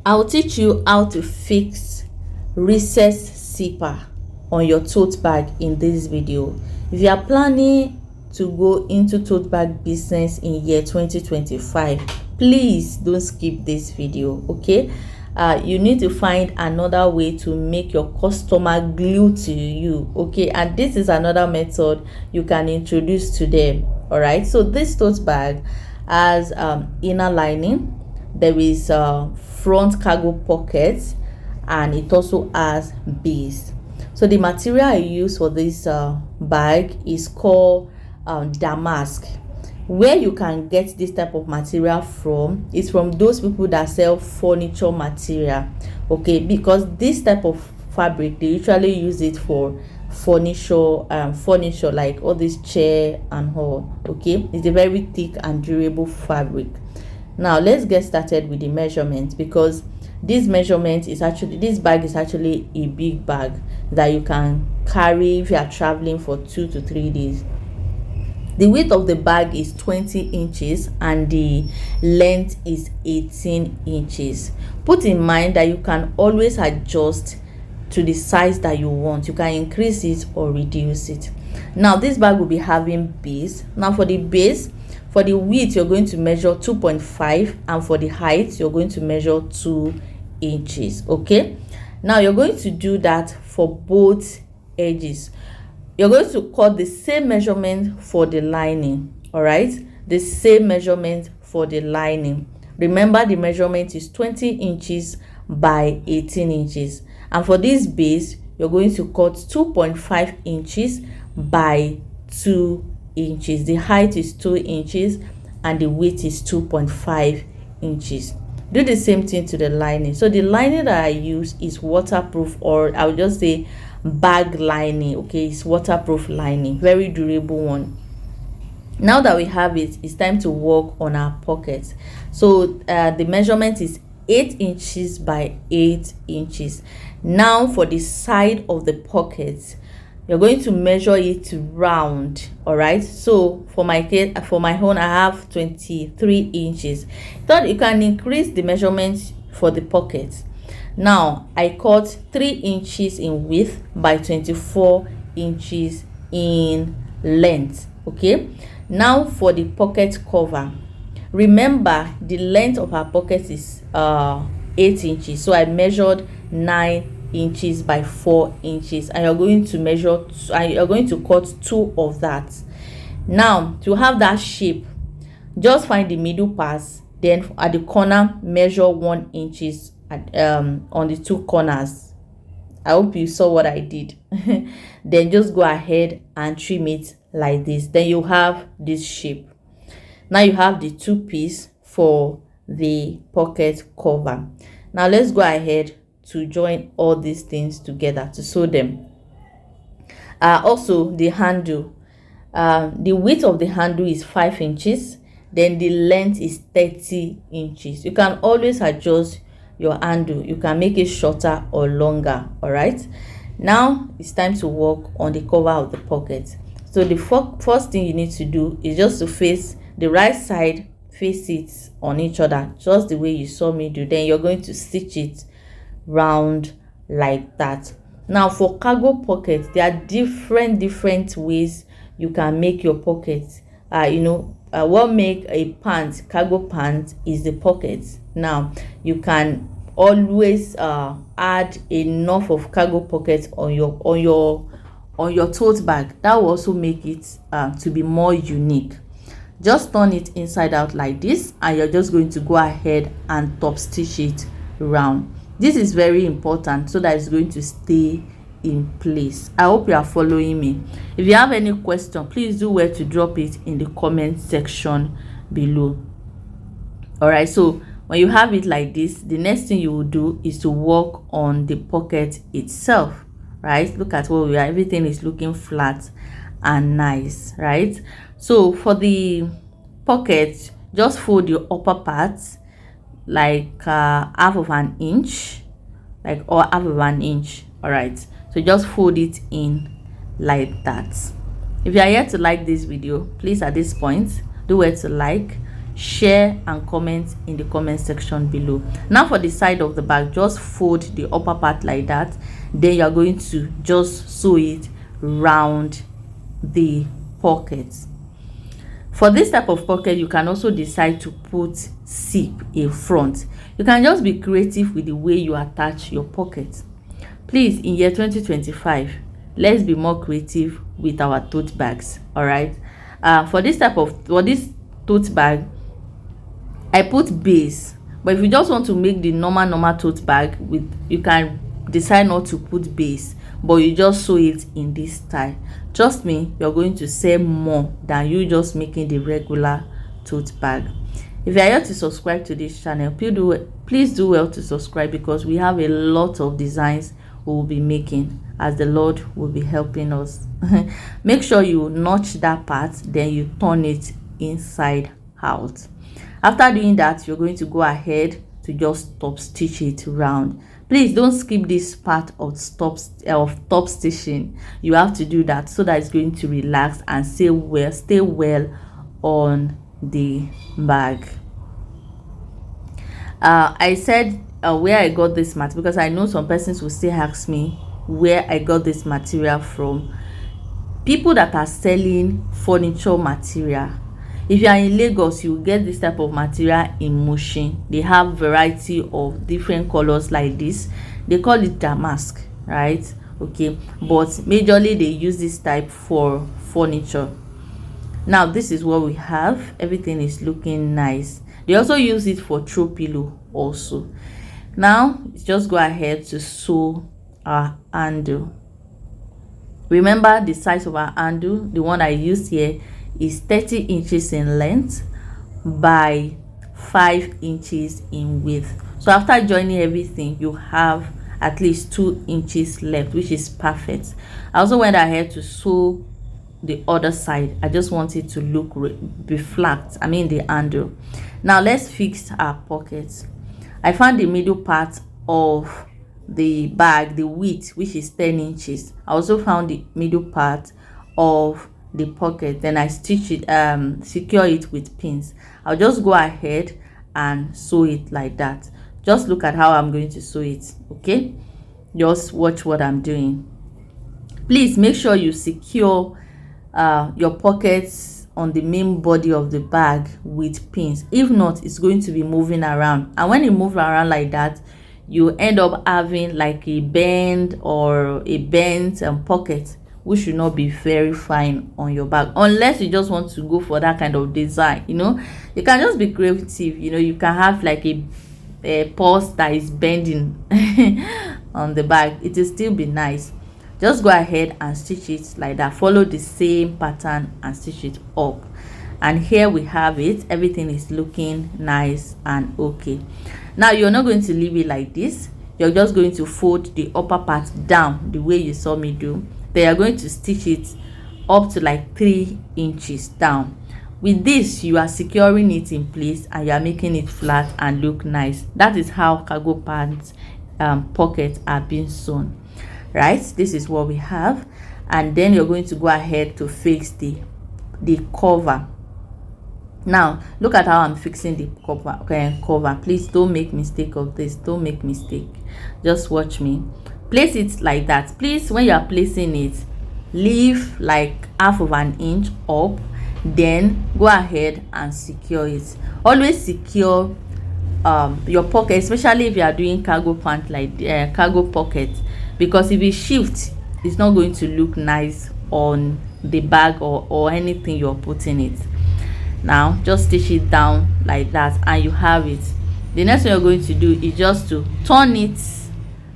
I'll teach you how to fix recess zipper on your tote bag in this video. If you are planning to go into tote bag business in year 2025, please don't skip this video, okay? You need to find another way to make your customer glue to you, okay? And this is another method you can introduce to them. All right, so this tote bag has inner lining. There is front cargo pockets, and it also has base. So the material I use for this bag is called damask. Where you can get this type of material from is from those people that sell furniture material, okay? Because this type of fabric, they usually use it for furniture like all this chair and all, okay? It's a very thick and durable fabric. Now let's get started with the measurement, because this bag is actually a big bag that you can carry if you are traveling for 2 to 3 days. The width of the bag is 20 inches and the length is 18 inches. Put in mind that you can always adjust to the size that you want. You can increase it or reduce it. Now this bag will be having base. Now for the base, for the width you're going to measure 2.5, and for the height you're going to measure 2 inches, okay? Now you're going to do that for both edges. You're going to cut the same measurement for the lining. All right, the same measurement for the lining. Remember, the measurement is 20 inches by 18 inches, and for this base you're going to cut 2.5 inches by 2 inches. The height is 2 inches and the width is 2.5 inches. Do the same thing to the lining. So the lining that I use is waterproof, or I would just say bag lining, okay? It's waterproof lining, very durable one. Now that we have it, it's time to work on our pockets. So the measurement is 8 inches by 8 inches. Now for the side of the pockets, you're going to measure it round. All right, so for my own, I have 23 inches. Thought you can increase the measurement for the pockets. Now I cut 3 inches in width by 24 inches in length, okay? Now for the pocket cover, remember the length of our pocket is 8 inches, so I measured 9 inches by 4 inches, and you're going to cut 2 of that. Now to have that shape, just find the middle pass, then at the corner measure 1 inches on the 2 corners. I hope you saw what I did. Then just go ahead and trim it like this. Then you have this shape. Now you have the 2 piece for the pocket cover. Now let's go ahead to join all these things together to sew them. Also the handle, the width of the handle is 5 inches, then the length is 30 inches. You can always adjust your handle. You can make it shorter or longer. All right, now it's time to work on the cover of the pocket. So the first thing you need to do is just to face the right side, face it on each other, just the way you saw me do. Then you're going to stitch it round like that. Now for cargo pockets, there are different ways you can make your pockets. What make a cargo pant is the pockets. Now you can always add enough of cargo pockets on your tote bag. That will also make it to be more unique. Just turn it inside out like this, and you're just going to go ahead and top stitch it round. This is very important so that it's going to stay in place. I hope you are following me. If you have any question, please do well to drop it in the comment section below. All right, so when you have it like this, the next thing you will do is to work on the pocket itself. Right, look at where we are. Everything is looking flat and nice, right? So for the pocket, just fold your upper part like half of an inch. All right, so just fold it in like that. If you are yet to like this video, please at this point do well to like, share and comment in the comment section below. Now for the side of the bag, just fold the upper part like that, then you are going to just sew it round the pocket. For this type of pocket, you can also decide to put zip in front. You can just be creative with the way you attach your pocket. Please, in year 2025, let's be more creative with our tote bags. All right. For this tote bag, I put base, but if you just want to make the normal tote bag with, you can decide not to put base, but you just sew it in this style. Trust me, you're going to sell more than you just making the regular tote bag. If you are here to subscribe to this channel, please do well to subscribe, because we have a lot of designs we will be making as the Lord will be helping us. Make sure you notch that part, then you turn it inside out. After doing that, you're going to go ahead to just top stitch it round. Please don't skip this part of top stitching. You have to do that so that it's going to relax and stay well on the bag. I said where I got this mat, because I know some persons will still ask me where I got this material from. People that are selling furniture material, if you are in Lagos, you get this type of material in Mushin. They have variety of different colors like this. They call it damask, right? Okay, but majorly they use this type for furniture. Now this is what we have. Everything is looking nice. They also use it for throw pillow also. Now just go ahead to sew our handle. Remember the size of our handle. The one I used here is 30 inches in length by 5 inches in width. So after joining everything, you have at least 2 inches left, which is perfect. I also went ahead to sew the other side. I just want it to look be flat, I mean the handle. Now let's fix our pockets. I found the middle part of the bag, the width, which is 10 inches. I also found the middle part of the pocket, then I stitch it, secure it with pins. I'll just go ahead and sew it like that. Just look at how I'm going to sew it. Okay, just watch what I'm doing. Please make sure you secure your pockets on the main body of the bag with pins. If not, it's going to be moving around, and when it moves around like that, you end up having like a bend or a bent pocket, which should not be very fine on your bag, unless you just want to go for that kind of design. You know, you can just be creative. You know, you can have like a purse that is bending on the bag. It will still be nice. Just go ahead and stitch it like that. Follow the same pattern and stitch it up, and here we have it. Everything is looking nice and okay. Now you're not going to leave it like this. You're just going to fold the upper part down the way you saw me do. They are going to stitch it up to like 3 inches down. With this, you are securing it in place and you are making it flat and look nice. That is how cargo pants pockets are being sewn, right? This is what we have, and then you're going to go ahead to fix the cover. Now look at how I'm fixing the cover. Please don't make mistake of this. Don't make mistake. Just watch me. Place it like that. Please, when you are placing it, leave like half of an inch up, then go ahead and secure it. Always secure your pocket, especially if you are doing cargo pant like cargo pocket, because if it shifts, it's not going to look nice on the bag or anything you're putting it. Now just stitch it down like that and you have it. The next thing you're going to do is just to turn it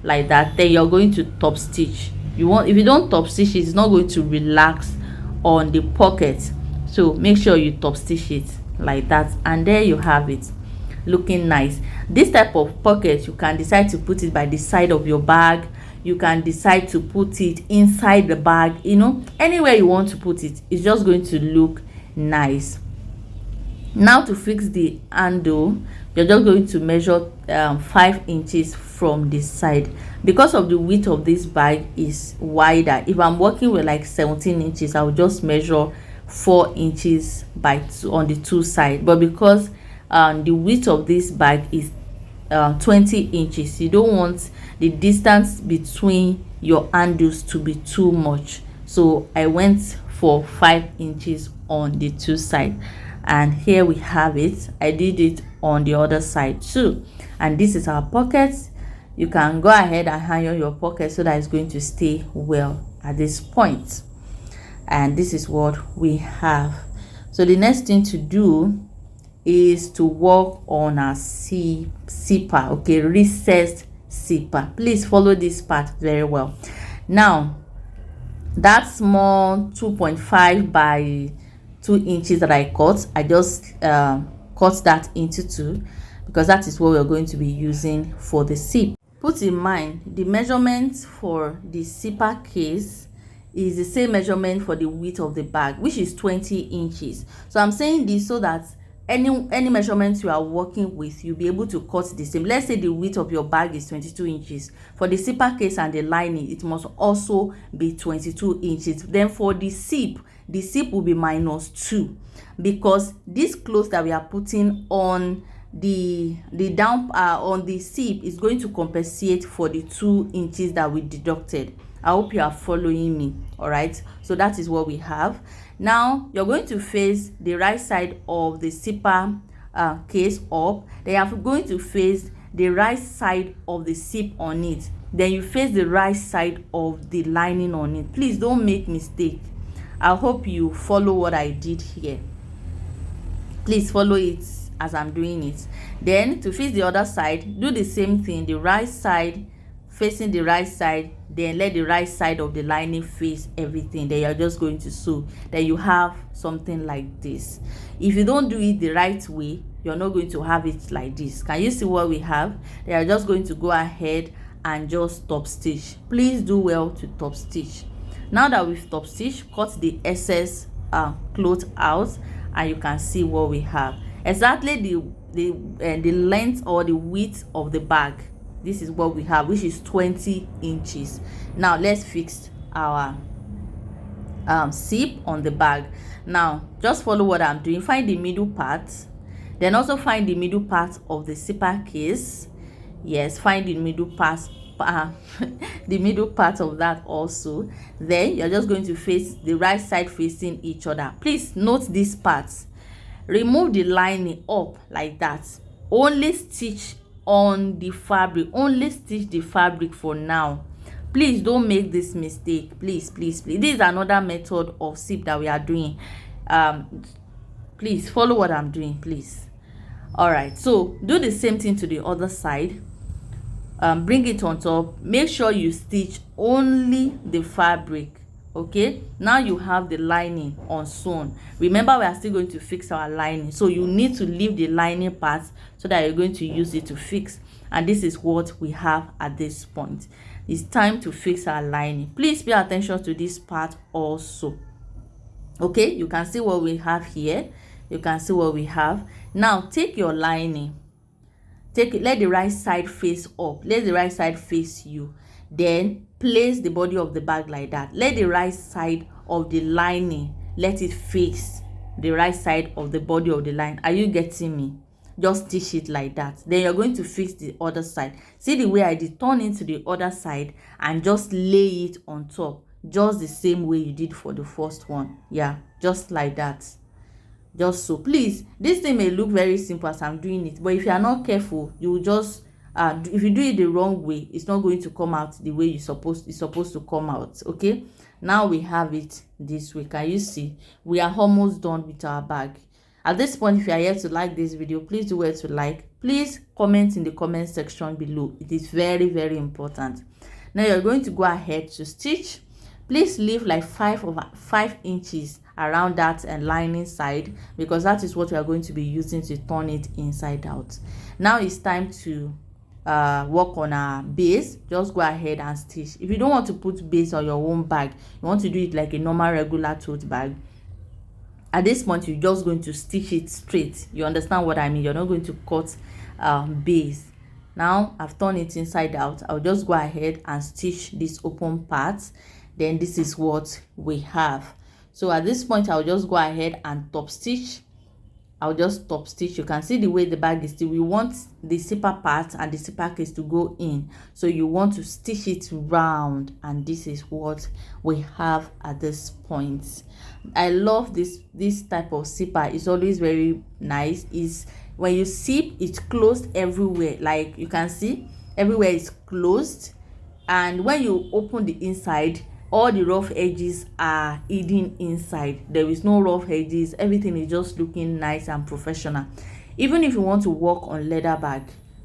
like that. Then you're going to top stitch. If you don't top stitch, it's not going to relax on the pocket, so make sure you top stitch it like that, and there you have it, looking nice. This type of pocket, you can decide to put it by the side of your bag. You can decide to put it inside the bag, you know, anywhere you want to put it. It's just going to look nice. Now to fix the handle, you're just going to measure 5 inches from this side. Because of the width of this bag is wider, if I'm working with like 17 inches, I'll just measure 4 inches by 2 on the 2 side, but because the width of this bag is 20 inches, you don't want the distance between your handles to be too much, so I went for 5 inches on the 2 side. And here we have it. I did it on the other side too, and this is our pockets. You can go ahead and iron your pocket so that it's going to stay well at this point. And this is what we have. So the next thing to do is to work on our zipper, okay, recessed zipper. Please follow this part very well. Now that small 2.5 by 2 inches that I cut, I just cut that into 2 because that is what we're going to be using for the zip. Put in mind the measurements for the zipper case is the same measurement for the width of the bag, which is 20 inches. So I'm saying this so that any measurements you are working with, you'll be able to cut the same. Let's say the width of your bag is 22 inches. For the zipper case and the lining, it must also be 22 inches. Then for the zip will be -2, because this clothes that we are putting on the down on the zip is going to compensate for the 2 inches that we deducted. I hope you are following me. All right, so that is what we have. Now you're going to face the right side of the zipper case up, then you're going to face the right side of the zip on it, then you face the right side of the lining on it. Please don't make mistake. I hope you follow what I did here. Please follow it as I'm doing it. Then to face the other side, do the same thing. The right side facing the right side, then let the right side of the lining face everything. Then you're just going to sew. Then you have something like this. If you don't do it the right way, you're not going to have it like this. Can you see what we have? They are just going to go ahead and just top stitch. Please do well to top stitch. Now that we've top stitched, cut the excess cloth out, and you can see what we have. Exactly the length or the width of the bag. This is what we have, which is 20 inches. Now let's fix our zip on the bag. Now just follow what I'm doing. Find the middle part, then also find the middle part of the zipper case. Yes, find the middle part the middle part of that also. Then you're just going to face the right side facing each other. Please note these parts. Remove the lining up like that. Only stitch on the fabric, only stitch the fabric for now. Please don't make this mistake. Please. This is another method of zip that we are doing. Please follow what I'm doing, please. All right, so do the same thing to the other side. Bring it on top. Make sure you stitch only the fabric. Okay, now you have the lining unsewn. Remember, we are still going to fix our lining, so you need to leave the lining part so that you're going to use it to fix. And this is what we have at this point. It's time to fix our lining. Please pay attention to this part also. Okay, you can see what we have here. You can see what we have. Now take your lining, let the right side face up, let the right side face you, then place the body of the bag like that. Let the right side of the lining, let it face the right side of the body of the line. Are you getting me? Just stitch it like that. Then you're going to fix the other side. See the way I did, turn into the other side and just lay it on top, just the same way you did for the first one. Yeah, just like that. Just so. Please, this thing may look very simple as I'm doing it, but if you are not careful, you will just if you do it the wrong way, it's not going to come out the way it's supposed to come out. Okay, now we have it this way. Can you see? We are almost done with our bag. At this point, if you are here to like this video, please do well to like. Please comment in the comment section below. It is very, very important. Now you're going to go ahead to stitch. Please leave like 5 inches around that and lining side, because that is what we are going to be using to turn it inside out. Now it's time to work on our base. Just go ahead and stitch. If you don't want to put base on your own bag, you want to do it like a normal regular tote bag, at this point you're just going to stitch it straight. You understand what I mean? You're not going to cut base. Now I've turned it inside out. I'll just go ahead and stitch this open part. Then this is what we have. So at this point, I'll just go ahead and top stitch. I'll just top stitch. You can see the way the bag is still. We want the zipper part and the zipper case to go in, so you want to stitch it round, and this is what we have at this point. I love this type of zipper. It's always very nice. Is when you zip, it's closed everywhere. Like you can see, everywhere is closed, and when you open the inside, all the rough edges are hidden inside. There is no rough edges. Everything is just looking nice and professional. Even if you want to work on leather bag,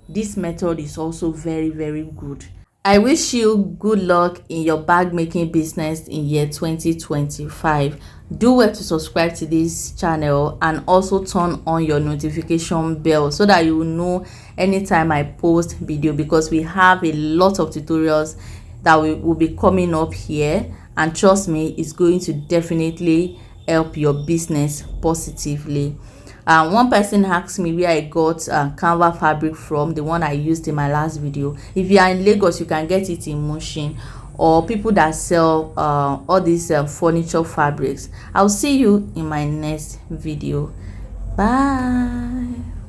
this method is also very good. I wish you good luck in your bag making business in year 2025. Do well to subscribe to this channel and also turn on your notification bell so that you will know anytime I post video, because we have a lot of tutorials that will be coming up here, and trust me, it's going to definitely help your business positively. One person asked me where I got Canva fabric from, the one I used in my last video. If you are in Lagos, you can get it in Mushin, or people that sell all these furniture fabrics. I'll see you in my next video. Bye.